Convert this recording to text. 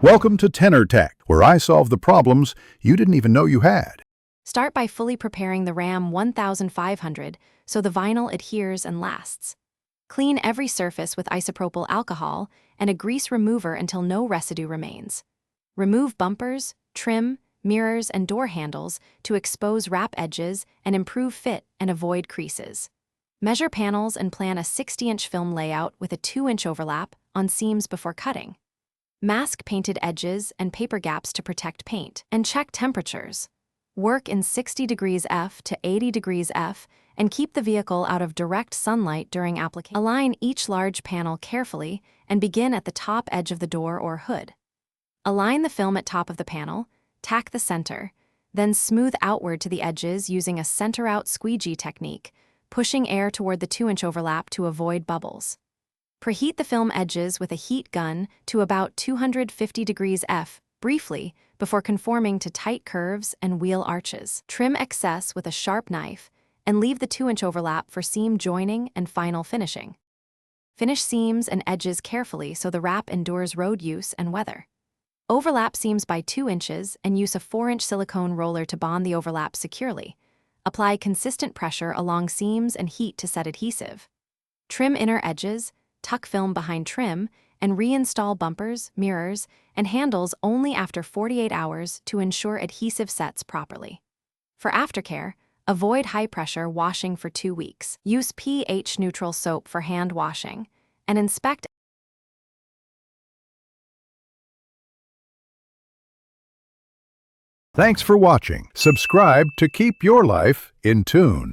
Welcome to Tenor Tech, where I solve the problems you didn't even know you had. Start by fully preparing the RAM 1500 so the vinyl adheres and lasts. Clean every surface with isopropyl alcohol and a grease remover until no residue remains. Remove bumpers, trim, mirrors, and door handles to expose wrap edges and improve fit and avoid creases. Measure panels and plan a 60-inch film layout with a 2-inch overlap on seams before cutting. Mask painted edges and paper gaps to protect paint, and check temperatures. Work in 60 degrees F to 80 degrees F and keep the vehicle out of direct sunlight during application. Align each large panel carefully and begin at the top edge of the door or hood. Align the film at top of the panel, tack the center, then smooth outward to the edges using a center-out squeegee technique, pushing air toward the 2-inch overlap to avoid bubbles. Preheat the film edges with a heat gun to about 250 degrees F briefly before conforming to tight curves and wheel arches. Trim excess with a sharp knife and leave the 2-inch overlap for seam joining and final finishing. Finish seams and edges carefully so the wrap endures road use and weather. Overlap seams by 2 inches and use a 4-inch silicone roller to bond the overlap securely. Apply consistent pressure along seams and heat to set adhesive. Trim inner edges, tuck film behind trim, and reinstall bumpers, mirrors, and handles only after 48 hours to ensure adhesive sets properly. For aftercare, avoid high-pressure washing for 2 weeks. Use pH-neutral soap for hand washing, and inspect. Thanks for watching. Subscribe to keep your life in tune.